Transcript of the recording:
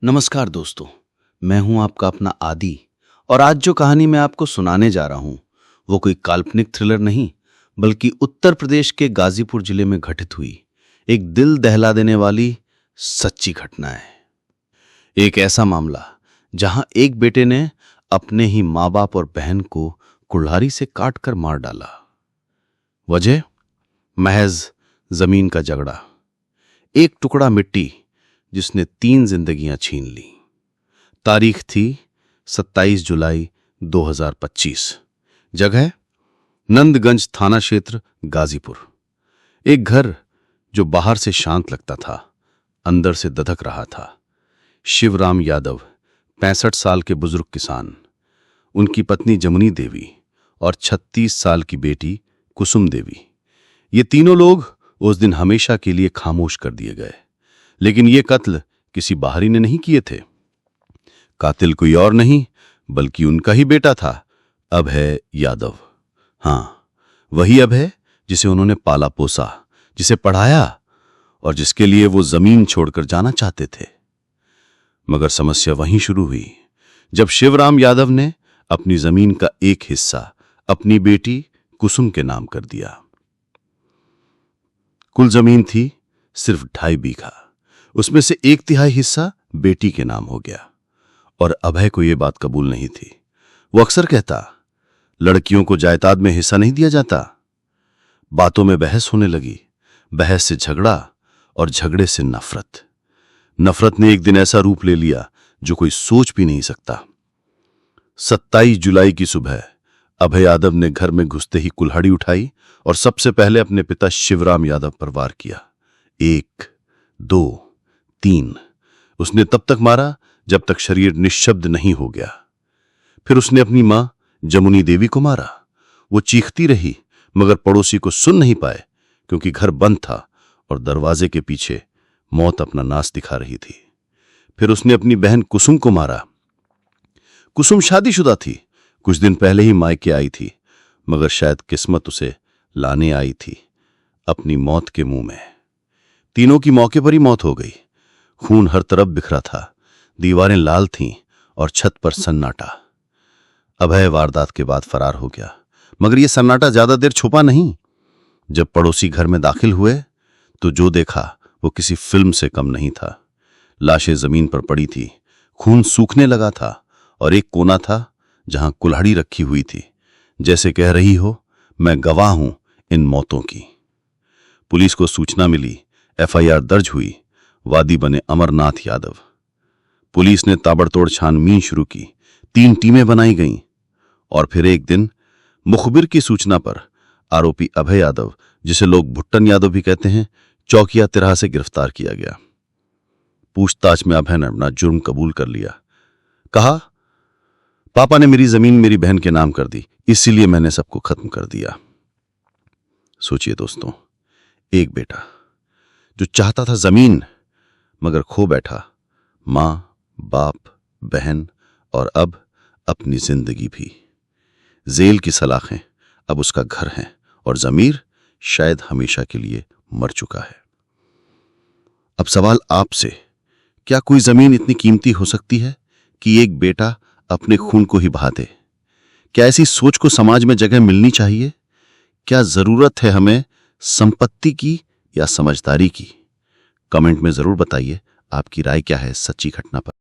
नमस्कार दोस्तों, मैं हूं आपका अपना आदि। और आज जो कहानी मैं आपको सुनाने जा रहा हूं वो कोई काल्पनिक थ्रिलर नहीं, बल्कि उत्तर प्रदेश के गाजीपुर जिले में घटित हुई एक दिल दहला देने वाली सच्ची घटना है। एक ऐसा मामला जहां एक बेटे ने अपने ही माँ बाप और बहन को कुल्हाड़ी से काट कर मार डाला। वजह महज जमीन का झगड़ा, एक टुकड़ा मिट्टी जिसने 3 जिंदगियां छीन ली। तारीख थी 27 जुलाई 2025। जगह नंदगंज थाना क्षेत्र गाजीपुर। एक घर जो बाहर से शांत लगता था, अंदर से दधक रहा था। शिवराम यादव 65 साल के बुजुर्ग किसान, उनकी पत्नी जमुनी देवी और 36 साल की बेटी कुसुम देवी। ये तीनों लोग उस दिन हमेशा के लिए खामोश कर दिए गए। लेकिन ये कत्ल किसी बाहरी ने नहीं किए थे। कातिल कोई और नहीं बल्कि उनका ही बेटा था, अभय यादव। हाँ, वही अभय जिसे उन्होंने पाला पोसा, जिसे पढ़ाया और जिसके लिए वो जमीन छोड़कर जाना चाहते थे। मगर समस्या वहीं शुरू हुई जब शिवराम यादव ने अपनी जमीन का एक हिस्सा अपनी बेटी कुसुम के नाम कर दिया। कुल जमीन थी सिर्फ 2.5 बीघा, उसमें से 1/3 हिस्सा बेटी के नाम हो गया। और अभय को यह बात कबूल नहीं थी। वो अक्सर कहता, लड़कियों को जायदाद में हिस्सा नहीं दिया जाता। बातों में बहस होने लगी, बहस से झगड़ा और झगड़े से नफरत। नफरत ने एक दिन ऐसा रूप ले लिया जो कोई सोच भी नहीं सकता। 27 जुलाई की सुबह अभय यादव ने घर में घुसते ही कुल्हाड़ी उठाई और सबसे पहले अपने पिता शिवराम यादव पर वार किया। 1, 2, 3 उसने तब तक मारा जब तक शरीर निश्शब्द नहीं हो गया। फिर उसने अपनी मां जमुनी देवी को मारा। वो चीखती रही मगर पड़ोसी को सुन नहीं पाए, क्योंकि घर बंद था और दरवाजे के पीछे मौत अपना नास दिखा रही थी। फिर उसने अपनी बहन कुसुम को मारा। कुसुम शादीशुदा थी, कुछ दिन पहले ही मायके आई थी, मगर शायद किस्मत उसे लाने आई थी अपनी मौत के मुंह में। तीनों की मौके पर ही मौत हो गई। खून हर तरफ बिखरा था, दीवारें लाल थीं और छत पर सन्नाटा। अभय वारदात के बाद फरार हो गया, मगर यह सन्नाटा ज्यादा देर छुपा नहीं। जब पड़ोसी घर में दाखिल हुए तो जो देखा वो किसी फिल्म से कम नहीं था। लाशें जमीन पर पड़ी थी, खून सूखने लगा था और एक कोना था जहां कुल्हाड़ी रखी हुई थी, जैसे कह रही हो, मैं गवाह हूं इन मौतों की। पुलिस को सूचना मिली, FIR दर्ज हुई। वादी बने अमरनाथ यादव। पुलिस ने ताबड़तोड़ छानबीन शुरू की। 3 टीमें बनाई गईं और फिर एक दिन मुखबिर की सूचना पर आरोपी अभय यादव, जिसे लोग भुट्टन यादव भी कहते हैं, चौकिया तिराहा से गिरफ्तार किया गया। पूछताछ में अभय ने अपना जुर्म कबूल कर लिया। कहा, पापा ने मेरी जमीन मेरी बहन के नाम कर दी, इसीलिए मैंने सबको खत्म कर दिया। सोचिए दोस्तों, एक बेटा जो चाहता था जमीन, मगर खो बैठा मां, बाप, बहन और अब अपनी जिंदगी भी। जेल की सलाखें अब उसका घर है और जमीर शायद हमेशा के लिए मर चुका है। अब सवाल आपसे, क्या कोई जमीन इतनी कीमती हो सकती है कि एक बेटा अपने खून को ही बहा दे? क्या ऐसी सोच को समाज में जगह मिलनी चाहिए? क्या जरूरत है हमें संपत्ति की या समझदारी की? कमेंट में जरूर बताइए आपकी राय क्या है सच्ची घटना पर।